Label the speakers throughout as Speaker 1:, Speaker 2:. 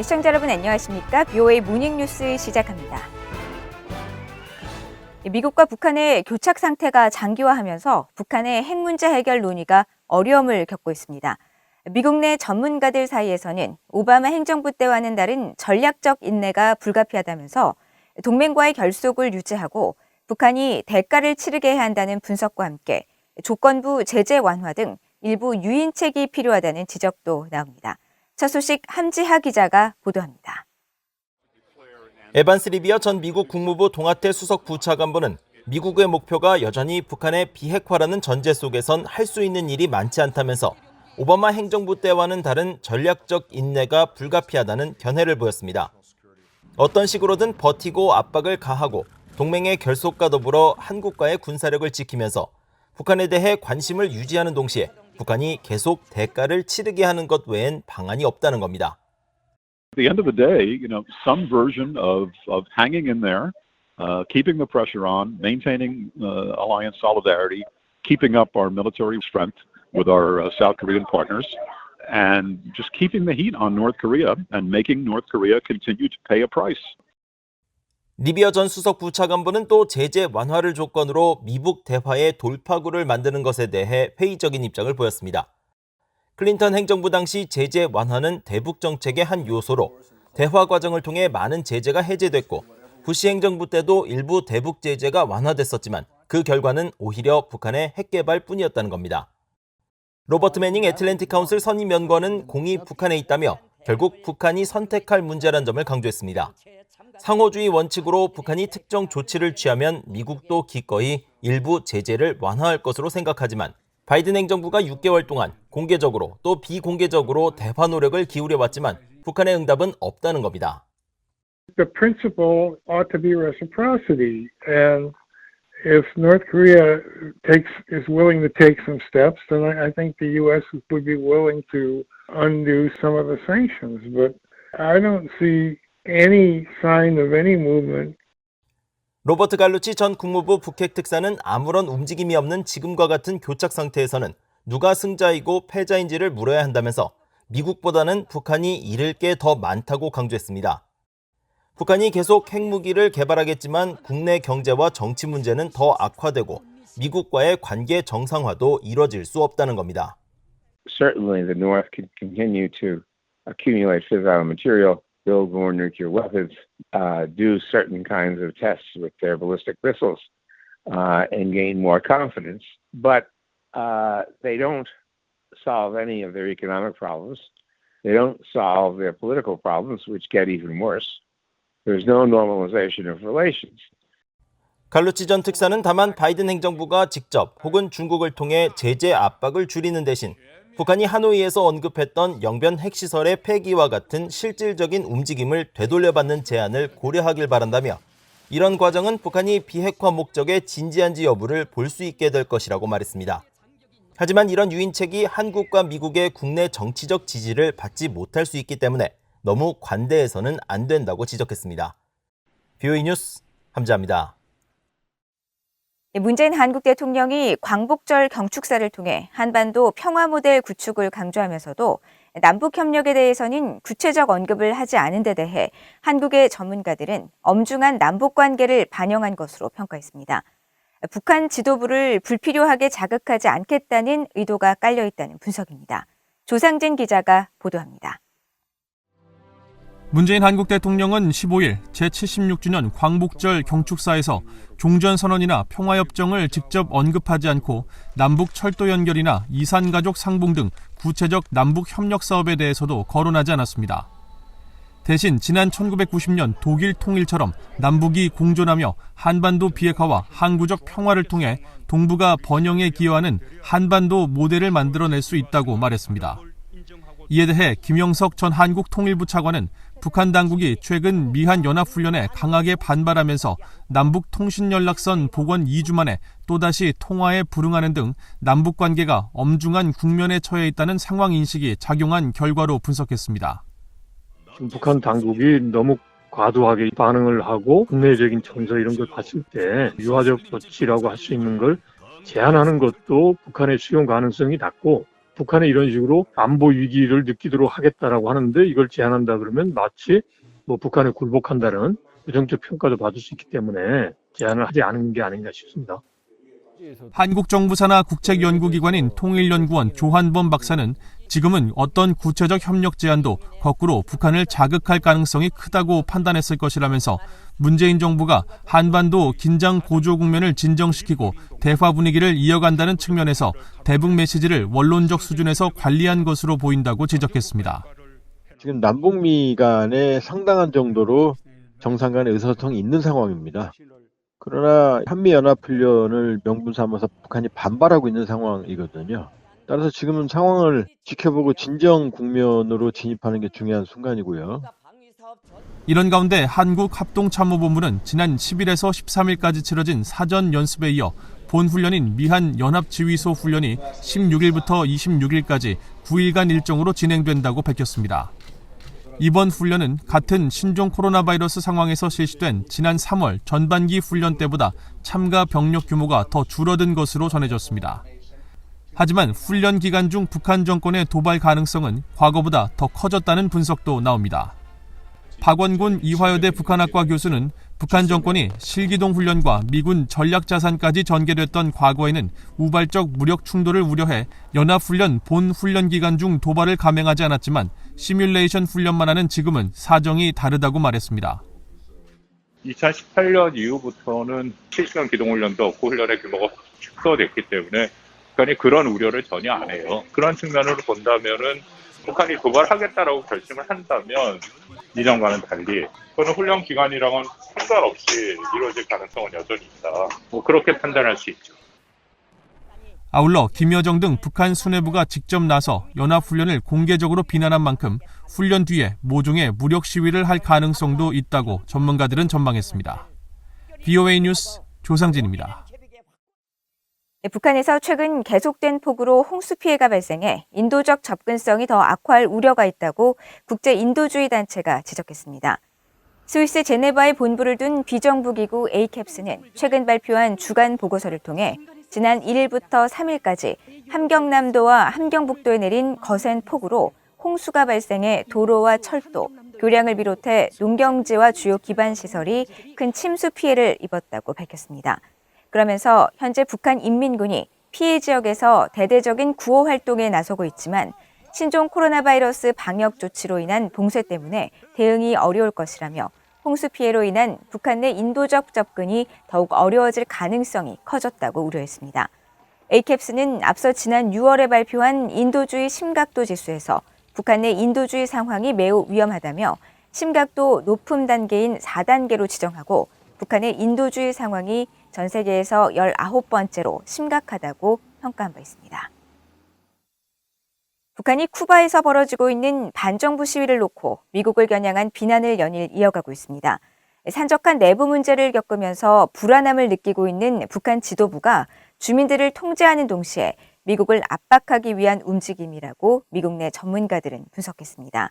Speaker 1: 시청자 여러분 안녕하십니까? BOA 모닝뉴스 시작합니다. 미국과 북한의 교착 상태가 장기화하면서 북한의 핵 문제 해결 논의가 어려움을 겪고 있습니다. 미국 내 전문가들 사이에서는 오바마 행정부 때와는 다른 전략적 인내가 불가피하다면서 동맹과의 결속을 유지하고 북한이 대가를 치르게 해야 한다는 분석과 함께 조건부 제재 완화 등 일부 유인책이 필요하다는 지적도 나옵니다. 첫 소식 함지하 기자가 보도합니다.
Speaker 2: 에반스 리비어 전 미국 국무부 동아태 수석 부차관보는 미국의 목표가 여전히 북한의 비핵화라는 전제 속에선 할 수 있는 일이 많지 않다면서 오바마 행정부 때와는 다른 전략적 인내가 불가피하다는 견해를 보였습니다. 어떤 식으로든 버티고 압박을 가하고 동맹의 결속과 더불어 한국과의 군사력을 지키면서 북한에 대해 관심을 유지하는 동시에 북한이 계속 대가를 치르게 하는 것 외엔 방안이 없다는 겁니다.
Speaker 3: At the end of the day, some version of hanging in there, keeping the pressure on, maintaining alliance solidarity, keeping up our military strength with our South Korean partners, and just keeping the heat on North Korea and making North Korea continue to pay a price.
Speaker 2: 리비어 전 수석 부차관보는 또 제재 완화를 조건으로 미북 대화의 돌파구를 만드는 것에 대해 회의적인 입장을 보였습니다. 클린턴 행정부 당시 제재 완화는 대북 정책의 한 요소로 대화 과정을 통해 많은 제재가 해제됐고 부시 행정부 때도 일부 대북 제재가 완화됐었지만 그 결과는 오히려 북한의 핵 개발뿐이었다는 겁니다. 로버트 매닝 애틀랜틱 카운슬 선임 연구원은 공이 북한에 있다며 결국 북한이 선택할 문제란 점을 강조했습니다. 상호주의 원칙으로 북한이 특정 조치를 취하면 미국도 기꺼이 일부 제재를 완화할 것으로 생각하지만 바이든 행정부가 6개월 동안 공개적으로 또 비공개적으로 대화 노력을 기울여왔지만 북한의 응답은 없다는 겁니다.
Speaker 4: The principle ought to be reciprocity, and if North Korea is willing to take some steps, then I think the U.S. would be willing to undo some of the sanctions. But I don't see any sign of any movement.
Speaker 2: 로버트 갈루치 전 국무부 북핵 특사는 아무런 움직임이 없는 지금과 같은 교착 상태에서는 누가 승자이고 패자인지를 물어야 한다면서 미국보다는 북한이 잃을 게 더 많다고 강조했습니다. 북한이 계속 핵무기를 개발하겠지만 국내 경제와 정치 문제는 더 악화되고 미국과의 관계 정상화도 이뤄질 수 없다는 겁니다.
Speaker 5: Certainly the North can continue to accumulate fissile material, build more nuclear weapons, do certain kinds of tests with their ballistic missiles, and gain more confidence. But they don't solve any of their economic problems. They don't solve their political problems, which get even worse. There's no normalization of relations.
Speaker 2: 갈루치 전 특사는 다만 바이든 행정부가 직접 혹은 중국을 통해 제재 압박을 줄이는 대신 북한이 하노이에서 언급했던 영변 핵시설의 폐기와 같은 실질적인 움직임을 되돌려받는 제안을 고려하길 바란다며 이런 과정은 북한이 비핵화 목적에 진지한지 여부를 볼 수 있게 될 것이라고 말했습니다. 하지만 이런 유인책이 한국과 미국의 국내 정치적 지지를 받지 못할 수 있기 때문에 너무 관대해서는 안 된다고 지적했습니다. BOA 뉴스 함지하입니다.
Speaker 1: 문재인 한국 대통령이 광복절 경축사를 통해 한반도 평화 모델 구축을 강조하면서도 남북 협력에 대해서는 구체적 언급을 하지 않은 데 대해 한국의 전문가들은 엄중한 남북 관계를 반영한 것으로 평가했습니다. 북한 지도부를 불필요하게 자극하지 않겠다는 의도가 깔려 있다는 분석입니다. 조상진 기자가 보도합니다.
Speaker 6: 문재인 한국 대통령은 15일 제76주년 광복절 경축사에서 종전선언이나 평화협정을 직접 언급하지 않고 남북 철도 연결이나 이산가족 상봉 등 구체적 남북 협력 사업에 대해서도 거론하지 않았습니다. 대신 지난 1990년 독일 통일처럼 남북이 공존하며 한반도 비핵화와 항구적 평화를 통해 동북아 번영에 기여하는 한반도 모델을 만들어낼 수 있다고 말했습니다. 이에 대해 김영석 전 한국 통일부 차관은 북한 당국이 최근 미한 연합훈련에 강하게 반발하면서 남북통신연락선 복원 2주 만에 또다시 통화에 불응하는 등 남북관계가 엄중한 국면에 처해 있다는 상황인식이 작용한 결과로 분석했습니다.
Speaker 4: 북한 당국이 너무 과도하게 반응을 하고 국내적인 정서 이런 걸 봤을 때 유화적 조치라고 할 수 있는 걸 제한하는 것도 북한의 수용 가능성이 낮고
Speaker 7: 북한이 이런 식으로 안보 위기를 느끼도록 하겠다라고 하는데 이걸 제안한다 그러면 마치 뭐 북한을 굴복한다는 부정적 평가도 받을 수 있기 때문에 제안을 하지 않은 게 아닌가 싶습니다.
Speaker 6: 한국 정부 산하 국책 연구기관인 통일연구원 조한범 박사는 지금은 어떤 구체적 협력 제안도 거꾸로 북한을 자극할 가능성이 크다고 판단했을 것이라면서 문재인 정부가 한반도 긴장 고조 국면을 진정시키고 대화 분위기를 이어간다는 측면에서 대북 메시지를 원론적 수준에서 관리한 것으로 보인다고 지적했습니다.
Speaker 8: 지금 남북미 간에 상당한 정도로 정상 간의 의사소통이 있는 상황입니다. 그러나 한미연합훈련을 명분 삼아서 북한이 반발하고 있는 상황이거든요. 따라서 지금은 상황을 지켜보고 진정 국면으로 진입하는 게 중요한 순간이고요.
Speaker 6: 이런 가운데 한국합동참모본부는 지난 10일에서 13일까지 치러진 사전 연습에 이어 본 훈련인 미한 연합지휘소 훈련이 16일부터 26일까지 9일간 일정으로 진행된다고 밝혔습니다. 이번 훈련은 같은 신종 코로나 바이러스 상황에서 실시된 지난 3월 전반기 훈련 때보다 참가 병력 규모가 더 줄어든 것으로 전해졌습니다. 하지만 훈련 기간 중 북한 정권의 도발 가능성은 과거보다 더 커졌다는 분석도 나옵니다. 박원곤 이화여대 북한학과 교수는 북한 정권이 실기동 훈련과 미군 전략자산까지 전개됐던 과거에는 우발적 무력 충돌을 우려해 연합훈련 본 훈련 기간 중 도발을 감행하지 않았지만 시뮬레이션 훈련만 하는 지금은 사정이 다르다고 말했습니다.
Speaker 9: 2018년 이후부터는 실시간 기동훈련도 없고 훈련의 규모가 축소됐기 때문에 북한이 그런 우려를 전혀 안 해요. 그런 측면으로 본다면은 북한이 도발하겠다라고 결심을 한다면 이전과는 달리 그거는 훈련 기간이랑은 상관없이 이루어질 가능성은 여전히 있다. 뭐 그렇게 판단할 수 있죠.
Speaker 6: 아울러 김여정 등 북한 수뇌부가 직접 나서 연합훈련을 공개적으로 비난한 만큼 훈련 뒤에 모종의 무력 시위를 할 가능성도 있다고 전문가들은 전망했습니다. VOA 뉴스 조상진입니다.
Speaker 1: 북한에서 최근 계속된 폭우로 홍수 피해가 발생해 인도적 접근성이 더 악화할 우려가 있다고 국제 인도주의 단체가 지적했습니다. 스위스 제네바에 본부를 둔 비정부기구 에이캡스는 최근 발표한 주간 보고서를 통해 지난 1일부터 3일까지 함경남도와 함경북도에 내린 거센 폭우로 홍수가 발생해 도로와 철도, 교량을 비롯해 농경지와 주요 기반시설이 큰 침수 피해를 입었다고 밝혔습니다. 그러면서 현재 북한 인민군이 피해 지역에서 대대적인 구호 활동에 나서고 있지만 신종 코로나 바이러스 방역 조치로 인한 봉쇄 때문에 대응이 어려울 것이라며 홍수 피해로 인한 북한 내 인도적 접근이 더욱 어려워질 가능성이 커졌다고 우려했습니다. 에이캡스는 앞서 지난 6월에 발표한 인도주의 심각도 지수에서 북한 내 인도주의 상황이 매우 위험하다며 심각도 높음 단계인 4단계로 지정하고 북한의 인도주의 상황이 전 세계에서 19번째로 심각하다고 평가한 바 있습니다. 북한이 쿠바에서 벌어지고 있는 반정부 시위를 놓고 미국을 겨냥한 비난을 연일 이어가고 있습니다. 산적한 내부 문제를 겪으면서 불안함을 느끼고 있는 북한 지도부가 주민들을 통제하는 동시에 미국을 압박하기 위한 움직임이라고 미국 내 전문가들은 분석했습니다.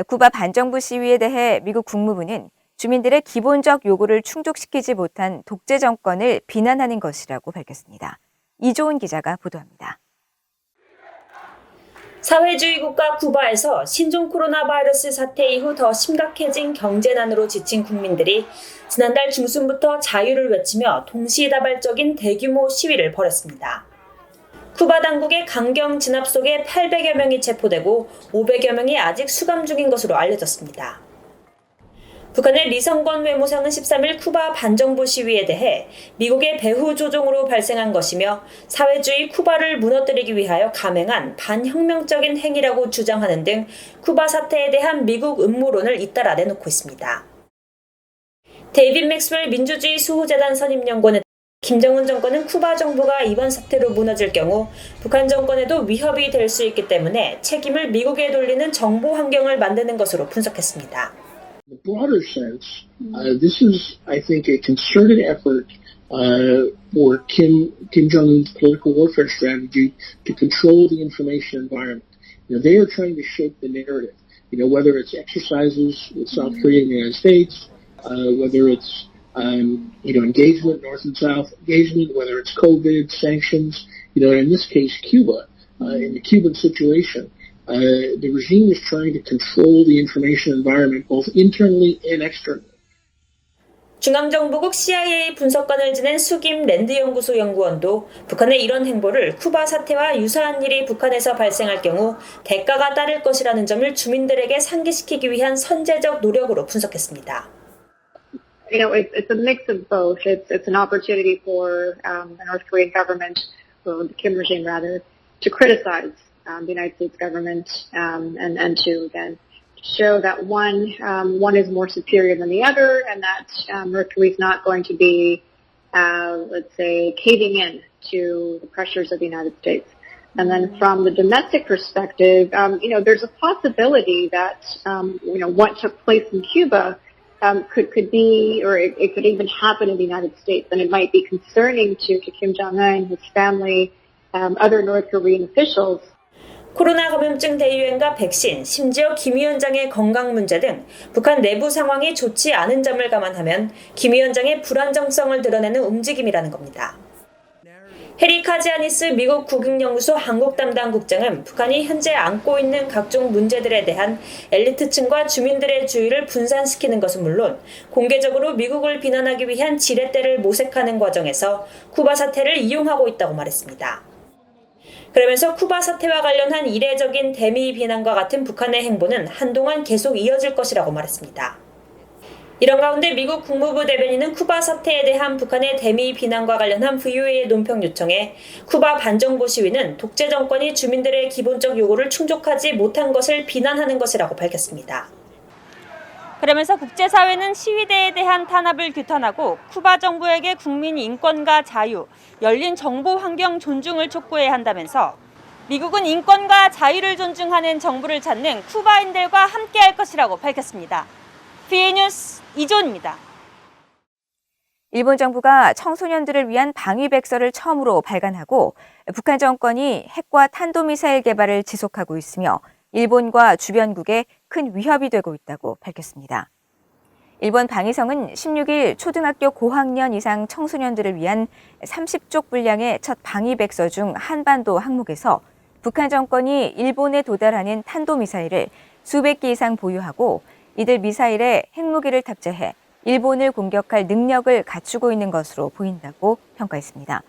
Speaker 1: 쿠바 반정부 시위에 대해 미국 국무부는 주민들의 기본적 요구를 충족시키지 못한 독재 정권을 비난하는 것이라고 밝혔습니다. 이조은 기자가 보도합니다.
Speaker 10: 사회주의 국가 쿠바에서 신종 코로나 바이러스 사태 이후 더 심각해진 경제난으로 지친 국민들이 지난달 중순부터 자유를 외치며 동시다발적인 대규모 시위를 벌였습니다. 쿠바 당국의 강경 진압 속에 800여 명이 체포되고 500여 명이 아직 수감 중인 것으로 알려졌습니다. 북한의 리성건 외무상은 13일 쿠바 반정부 시위에 대해 미국의 배후 조종으로 발생한 것이며 사회주의 쿠바를 무너뜨리기 위하여 감행한 반혁명적인 행위라고 주장하는 등 쿠바 사태에 대한 미국 음모론을 잇따라 내놓고 있습니다. 데이빗 맥스웰 민주주의 수호재단 선임연구원은 김정은 정권은 쿠바 정부가 이번 사태로 무너질 경우 북한 정권에도 위협이 될 수 있기 때문에 책임을 미국에 돌리는 정보 환경을 만드는 것으로 분석했습니다.
Speaker 11: In the broader sense, this is, I think, a concerted effort for Kim Jong-un's political warfare strategy to control the information environment. They are trying to shape the narrative. Whether it's exercises with South Korea and the United States, whether it's engagement, North and South engagement, whether it's COVID, sanctions, in this case, Cuba. in the Cuban situation. The regime is trying to control the information environment both internally and externally.
Speaker 10: 중앙정보국 CIA 분석관을 지낸 수김 랜드연구소 연구원도 북한의 이런 행보를 쿠바 사태와 유사한 일이 북한에서 발생할 경우 대가가 따를 것이라는 점을 주민들에게 상기시키기 위한 선제적 노력으로 분석했습니다.
Speaker 12: You know, it's a mix of both. It's an opportunity for the North Korean government, or the Kim regime rather, to criticize the United States government and to then show that one is more superior than the other, and that North Korea is not going to be, let's say, caving in to the pressures of the United States. And then from the domestic perspective, there's a possibility that, what took place in Cuba could be, or it could even happen in the United States, and it might be concerning to Kim Jong-un, his family, other North Korean officials.
Speaker 10: 코로나 감염증 대유행과 백신, 심지어 김 위원장의 건강 문제 등 북한 내부 상황이 좋지 않은 점을 감안하면 김 위원장의 불안정성을 드러내는 움직임이라는 겁니다. 해리 카지아니스 미국 국익연구소 한국 담당 국장은 북한이 현재 안고 있는 각종 문제들에 대한 엘리트층과 주민들의 주의를 분산시키는 것은 물론 공개적으로 미국을 비난하기 위한 지렛대를 모색하는 과정에서 쿠바 사태를 이용하고 있다고 말했습니다. 그러면서 쿠바 사태와 관련한 이례적인 대미 비난과 같은 북한의 행보는 한동안 계속 이어질 것이라고 말했습니다. 이런 가운데 미국 국무부 대변인은 쿠바 사태에 대한 북한의 대미 비난과 관련한 VOA의 논평 요청에 쿠바 반정부 시위는 독재 정권이 주민들의 기본적 요구를 충족하지 못한 것을 비난하는 것이라고 밝혔습니다. 그러면서 국제사회는 시위대에 대한 탄압을 규탄하고 쿠바 정부에게 국민 인권과 자유, 열린 정보 환경 존중을 촉구해야 한다면서 미국은 인권과 자유를 존중하는 정부를 찾는 쿠바인들과 함께할 것이라고 밝혔습니다. VA 뉴스 이조은입니다.
Speaker 1: 일본 정부가 청소년들을 위한 방위백서를 처음으로 발간하고 북한 정권이 핵과 탄도미사일 개발을 지속하고 있으며 일본과 주변국에 큰 위협이 되고 있다고 밝혔습니다. 일본 방위성은 16일 초등학교 고학년 이상 청소년들을 위한 30쪽 분량의 첫 방위백서 중 한반도 항목에서 북한 정권이 일본에 도달하는 탄도미사일을 수백 기 이상 보유하고 이들 미사일에 핵무기를 탑재해 일본을 공격할 능력을 갖추고 있는 것으로 보인다고 평가했습니다.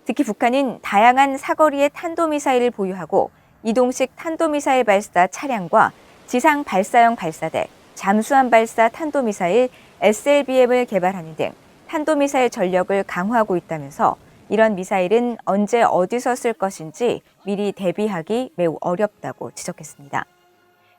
Speaker 1: 특히 북한은 다양한 사거리의 탄도미사일을 보유하고 이동식 탄도미사일 발사 차량과 지상 발사형 발사대, 잠수함 발사 탄도미사일 SLBM을 개발하는 등 탄도미사일 전력을 강화하고 있다면서 이런 미사일은 언제 어디서 쓸 것인지 미리 대비하기 매우 어렵다고 지적했습니다.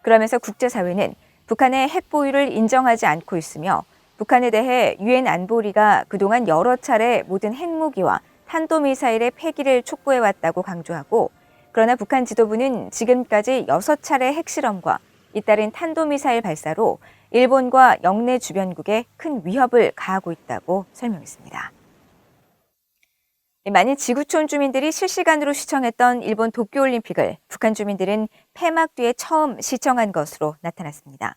Speaker 1: 그러면서 국제사회는 북한의 핵 보유를 인정하지 않고 있으며 북한에 대해 유엔 안보리가 그동안 여러 차례 모든 핵무기와 탄도미사일의 폐기를 촉구해왔다고 강조하고 그러나 북한 지도부는 지금까지 6차례 핵실험과 잇따른 탄도미사일 발사로 일본과 영내 주변국에 큰 위협을 가하고 있다고 설명했습니다. 많은 지구촌 주민들이 실시간으로 시청했던 일본 도쿄올림픽을 북한 주민들은 폐막 뒤에 처음 시청한 것으로 나타났습니다.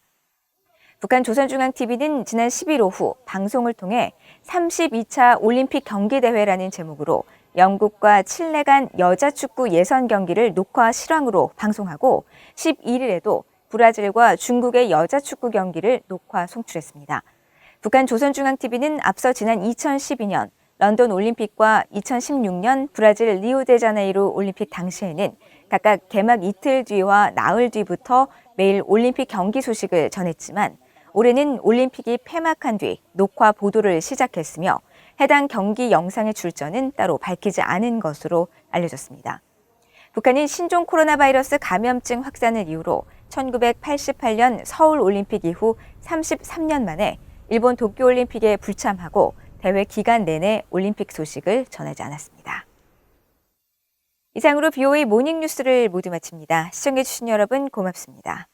Speaker 1: 북한 조선중앙TV는 지난 10일 오후 방송을 통해 32차 올림픽 경기대회라는 제목으로 영국과 칠레 간 여자축구 예선 경기를 녹화 실황으로 방송하고 11일에도 브라질과 중국의 여자축구 경기를 녹화 송출했습니다. 북한 조선중앙TV는 앞서 지난 2012년 런던 올림픽과 2016년 브라질 리우데자네이루 올림픽 당시에는 각각 개막 이틀 뒤와 나흘 뒤부터 매일 올림픽 경기 소식을 전했지만 올해는 올림픽이 폐막한 뒤 녹화 보도를 시작했으며 해당 경기 영상의 출처는 따로 밝히지 않은 것으로 알려졌습니다. 북한은 신종 코로나 바이러스 감염증 확산을 이유로 1988년 서울 올림픽 이후 33년 만에 일본 도쿄올림픽에 불참하고 대회 기간 내내 올림픽 소식을 전하지 않았습니다. 이상으로 BOA 모닝뉴스를 모두 마칩니다. 시청해주신 여러분 고맙습니다.